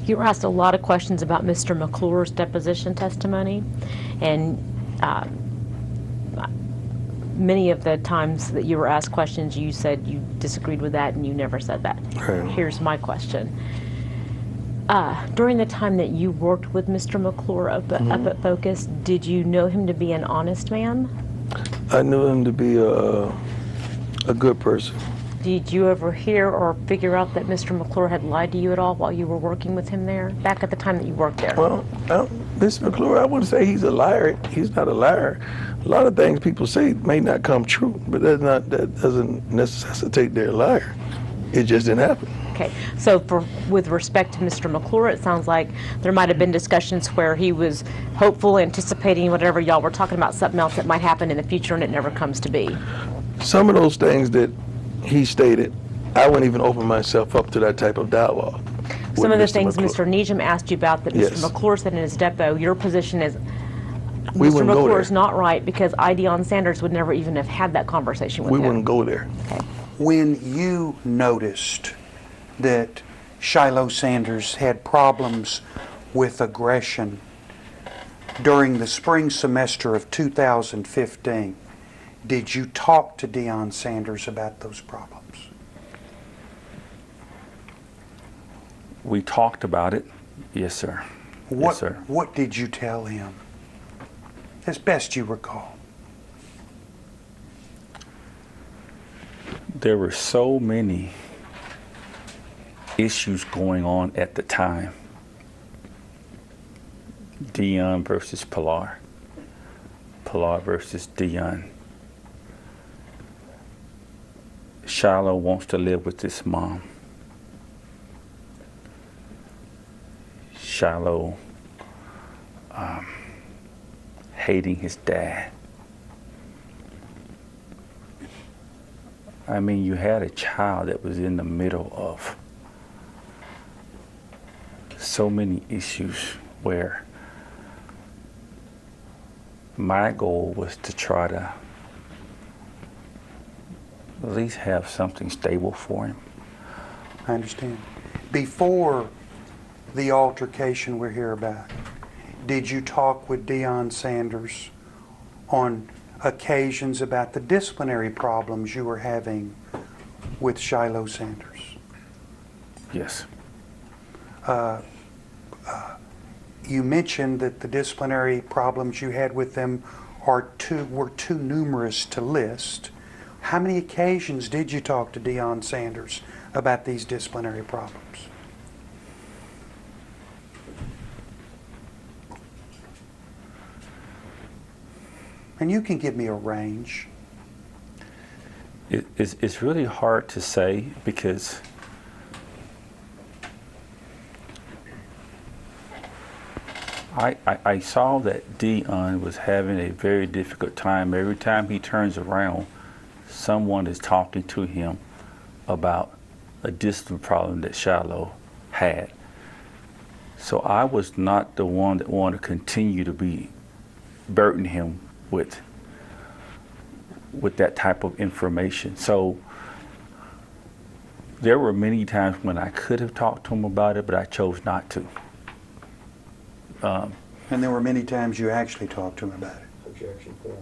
You were asked a lot of questions about Mr. McClure's deposition testimony, and many of the times that you were asked questions, you said you disagreed with that, and you never said that. Right. Here's my question. During the time that you worked with Mr. McClure up at Focus, did you know him to be an honest man? I knew him to be a good person. Did you ever hear or figure out that Mr. McClure had lied to you at all while you were working with him there, back at the time that you worked there? Well, Mr. McClure, I wouldn't say he's a liar. He's not a liar. A lot of things people say may not come true, but that doesn't necessitate they're a liar. It just didn't happen. Okay, so with respect to Mr. McClure, it sounds like there might have been discussions where he was hopeful, anticipating whatever y'all were talking about, something else that might happen in the future, and it never comes to be. Some of those things that he stated, I wouldn't even open myself up to that type of dialogue. Some of the Mr. things McClure. Mr. Needham asked you about that Mr. Yes. McClure said in his depo, your position is We Mr. wouldn't go McClure there. is not right because Dion Sanders would never even have had that conversation with We him. wouldn't go there. Okay. When you noticed that Shilo Sanders had problems with aggression during the spring semester of 2015, did you talk to Dion Sanders about those problems? We talked about it. Yes, sir. Yes, sir. What did you tell him, as best you recall? There were so many issues going on at the time. Dion versus Pilar. Pilar versus Dion. Shilo wants to live with his mom. Shilo hating his dad. I mean, you had a child that was in the middle of so many issues where my goal was to try to at least have something stable for him. I understand. Before the altercation we're here about, did you talk with Dion Sanders on occasions about the disciplinary problems you were having with Shilo Sanders? Yes. You mentioned that the disciplinary problems you had with them were too numerous to list. How many occasions did you talk to Dion Sanders about these disciplinary problems? And you can give me a range. It's really hard to say because I saw that Dion was having a very difficult time. Every time he turns around, someone is talking to him about a discipline problem that Shilo had. So I was not the one that wanted to continue to be burden him with that type of information. So there were many times when I could have talked to him about it, but I chose not to. And there were many times you actually talked to him about it. Objection form.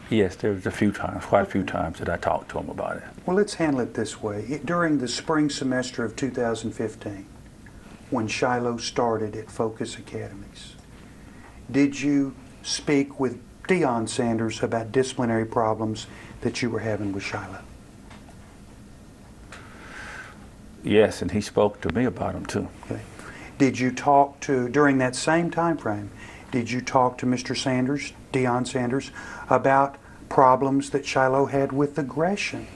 Yes, there was a few times, quite a few times that I talked to him about it. Well, let's handle it this way. During the spring semester of 2015, when Shilo started at Focus Academies, did you speak with Dion Sanders about disciplinary problems that you were having with Shilo? Yes, and he spoke to me about them too. Okay. Did you talk to, during that same time frame, did you talk to Mr. Sanders, Dion Sanders, about problems that Shilo had with aggression?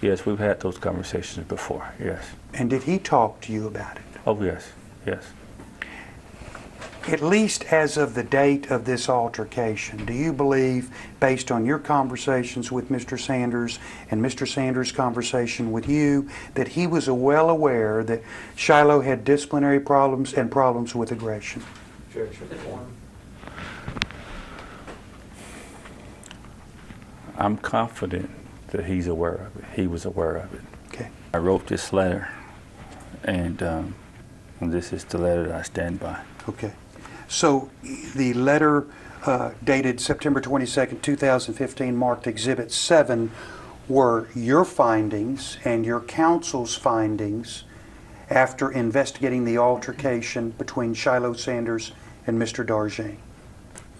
Yes, we've had those conversations before, yes. And did he talk to you about it? Oh, yes, yes. At least as of the date of this altercation, do you believe, based on your conversations with Mr. Sanders and Mr. Sanders' conversation with you, that he was well aware that Shilo had disciplinary problems and problems with aggression? Objection form. I'm confident that he's aware of it. He was aware of it. Okay. I wrote this letter, and this is the letter that I stand by. Okay. So the letter dated September 22nd, 2015, marked Exhibit 7, were your findings and your counsel's findings after investigating the altercation between Shilo Sanders and Mr. Darjean.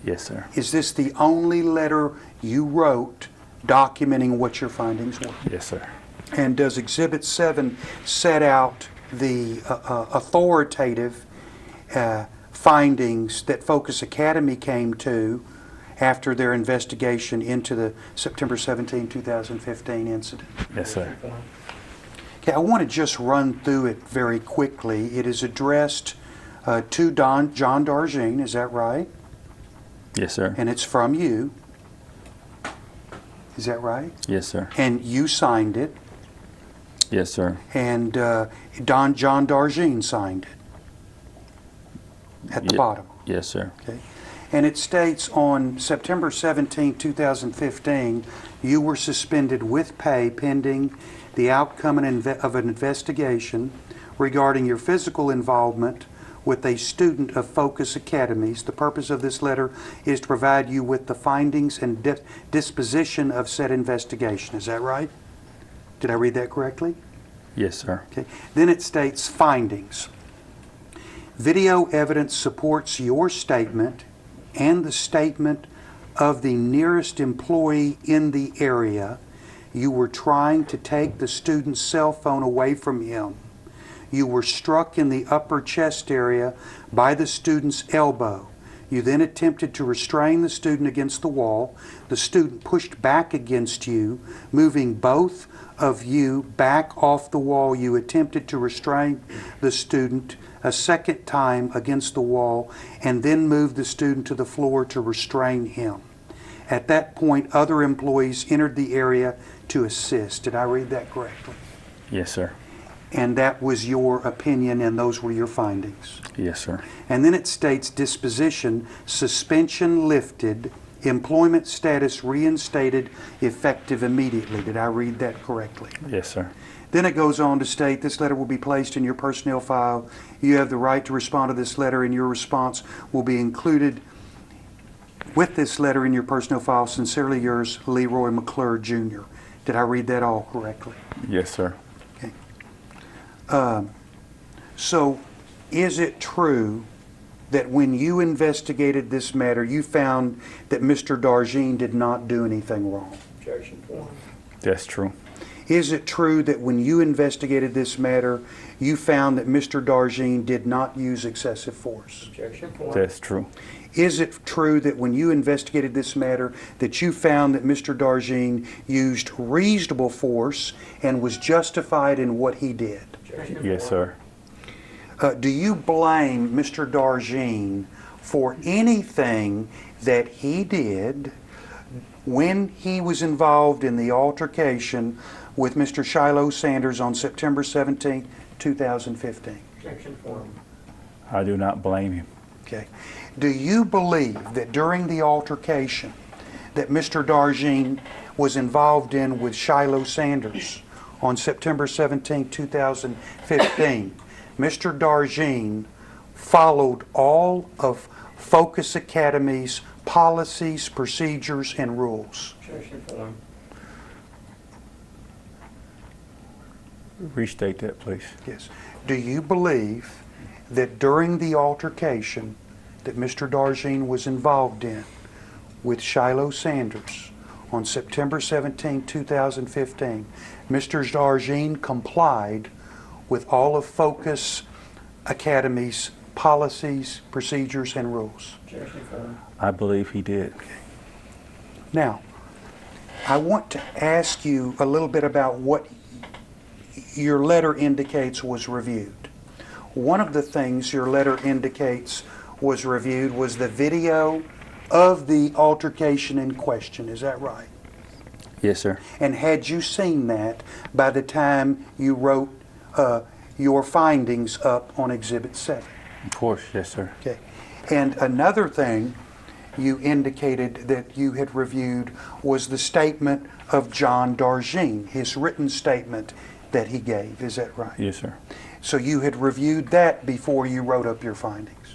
Yes, sir. Is this the only letter you wrote documenting what your findings were? Yes, sir. And does Exhibit 7 set out the authoritative findings that Focus Academy came to after their investigation into the September 17, 2015 incident? Yes, sir. Okay, I want to just run through it very quickly. It is addressed to John Darjean, is that right? Yes, sir. And it's from you. Is that right? Yes, sir. And you signed it, Yes, sir. and John Darjean signed it at the Ye- bottom. Yes, sir. Okay. And it states on September 17, 2015, you were suspended with pay pending the outcome of an investigation regarding your physical involvement with a student of Focus Academies. The purpose of this letter is to provide you with the findings and disposition of said investigation. Is that right? Did I read that correctly? Yes, sir. Okay. Then it states findings. Video evidence supports your statement and the statement of the nearest employee in the area. You were trying to take the student's cell phone away from him. You were struck in the upper chest area by the student's elbow. You then attempted to restrain the student against the wall. The student pushed back against you, moving both of you back off the wall. You attempted to restrain the student a second time against the wall and then moved the student to the floor to restrain him. At that point, other employees entered the area to assist. Did I read that correctly? Yes, sir. And that was your opinion and those were your findings. Yes, sir. And then it states disposition, suspension lifted, employment status reinstated, effective immediately. Did I read that correctly? Yes, sir. Then it goes on to state this letter will be placed in your personnel file. You have the right to respond to this letter and your response will be included with this letter in your personnel file. Sincerely yours, Leroy McClure, Jr. Did I read that all correctly? Yes, sir. So, is it true that when you investigated this matter, you found that Mr. Darjean did not do anything wrong? Objection point. That's true. Is it true that when you investigated this matter, you found that Mr. Darjean did not use excessive force? Objection point. That's true. Is it true that when you investigated this matter, that you found that Mr. Darjean used reasonable force and was justified in what he did? Objection Yes, point. sir. Do you blame Mr. Darjean for anything that he did when he was involved in the altercation with Mr. Shilo Sanders on September 17, 2015? Objection point. I do not blame him. Okay. Do you believe that during the altercation that Mr. Darjean was involved in with Shilo Sanders on September 17, 2015, Mr. Darjean followed all of Focus Academy's policies, procedures, and rules? Objection point. Restate that, please. Yes. Do you believe that during the altercation that Mr. Darjean was involved in with Shilo Sanders on September 17, 2015, Mr. Darjean complied with all of Focus Academy's policies, procedures, and rules? Objection point. I believe he did. Now, I want to ask you a little bit about what your letter indicates was reviewed. One of the things your letter indicates was reviewed was the video of the altercation in question. Is that right? Yes, sir. And had you seen that by the time you wrote your findings up on Exhibit 7? Of course, yes, sir. Okay. And another thing you indicated that you had reviewed was the statement of John Darjean, his written statement that he gave. Is that right? Yes, sir. So you had reviewed that before you wrote up your findings?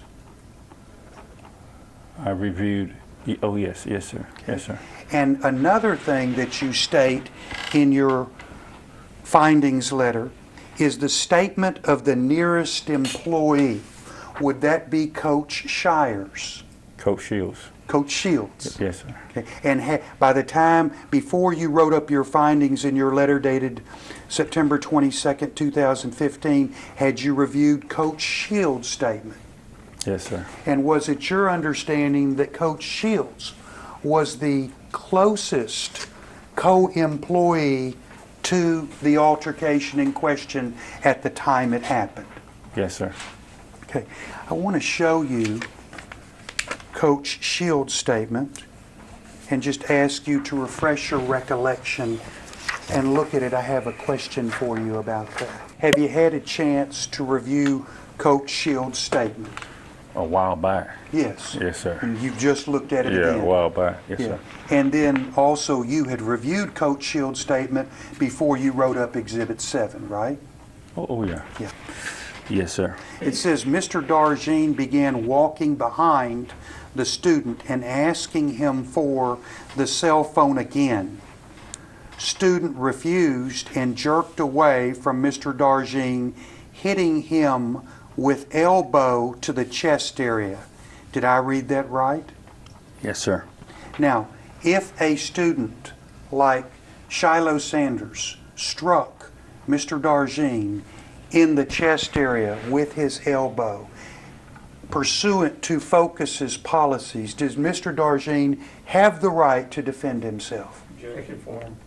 I reviewed, oh, yes, yes, sir. Yes, sir. And another thing that you state in your findings letter is the statement of the nearest employee. Would that be Coach Shires? Coach Shields. Coach Shields? Yes, sir. Okay. And by the time, before you wrote up your findings in your letter dated September 22nd, 2015, had you reviewed Coach Shields' statement? Yes, sir. And was it your understanding that Coach Shields was the closest co-employee to the altercation in question at the time it happened? Yes, sir. Okay. I want to show you Coach Shields' statement and just ask you to refresh your recollection and look at it. I have a question for you about that. Have you had a chance to review Coach Shields' statement? A while back. Yes. Yes, sir. And you've just looked at it Yeah, again? a while back. Yes, Yeah. sir. And then also you had reviewed Coach Shields' statement before you wrote up Exhibit 7, right? Oh, yeah. Yeah. Yes, sir. It says Mr. Darjean began walking behind the student and asking him for the cell phone again. Student refused and jerked away from Mr. Darjean, hitting him with elbow to the chest area. Did I read that right? Yes, sir. Now, if a student like Shilo Sanders struck Mr. Darjean in the chest area with his elbow, pursuant to Focus's policies, does Mr. Darjean have the right to defend himself? Objection for him.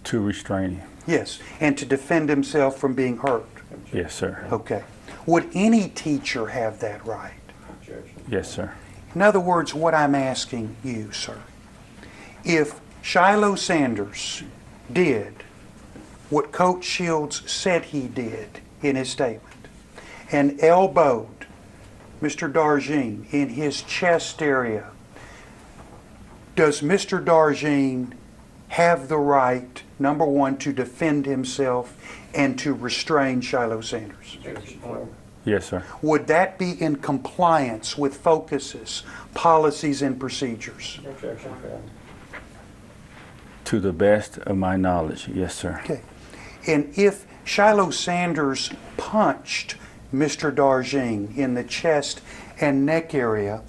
To restrain him. Yes, and to defend himself from being hurt. Yes, sir. Okay. Would any teacher have that right? Objection. Yes, sir. In other words, what I'm asking you, sir, if Shilo Sanders did what Coach Shields said he did in his statement and elbowed Mr. Darjean in his chest area, does Mr. Darjean have the right, number one, to defend himself and to restrain Shilo Sanders? Objection for him. Yes, sir. Would that be in compliance with Focus's policies and procedures? Objection for him. To the best of my knowledge, yes, sir. Okay. And if Shilo Sanders punched Mr. Darjean in the chest and neck area,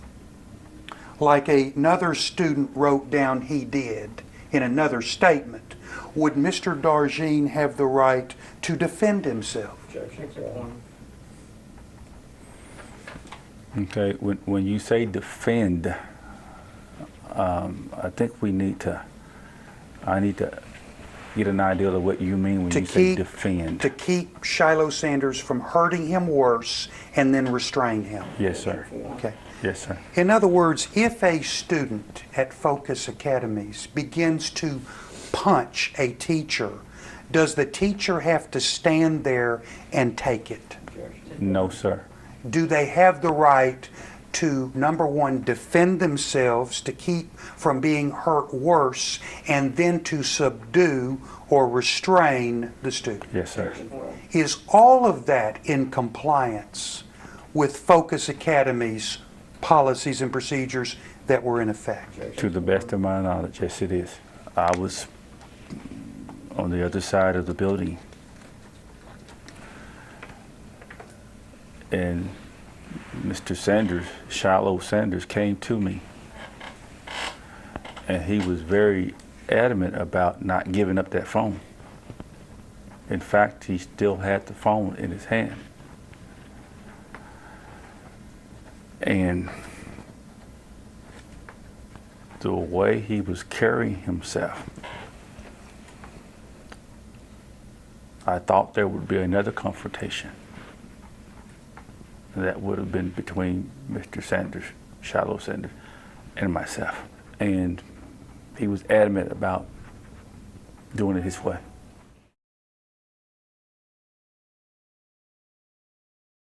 like another student wrote down he did in another statement, would Mr. Darjean have the right to defend himself? Objection for him. Okay, when you say defend, I think I need to get an idea of what you mean when you say defend. To keep Shilo Sanders from hurting him worse and then restrain him. Yes, sir. Okay. Yes, sir. In other words, if a student at Focus Academies begins to punch a teacher, does the teacher have to stand there and take it? No, sir. Do they have the right to, number one, defend themselves, to keep from being hurt worse, and then to subdue or restrain the student? Yes, sir. Is all of that in compliance with Focus Academy's policies and procedures that were in effect? To the best of my knowledge, yes, it is. I was on the other side of the building, and Mr. Sanders, Shilo Sanders, came to me, and he was very adamant about not giving up that phone. In fact, he still had the phone in his hand. And the way he was carrying himself, I thought there would be another confrontation. That would have been between Mr. Sanders, Shilo Sanders, and myself. And he was adamant about doing it his way.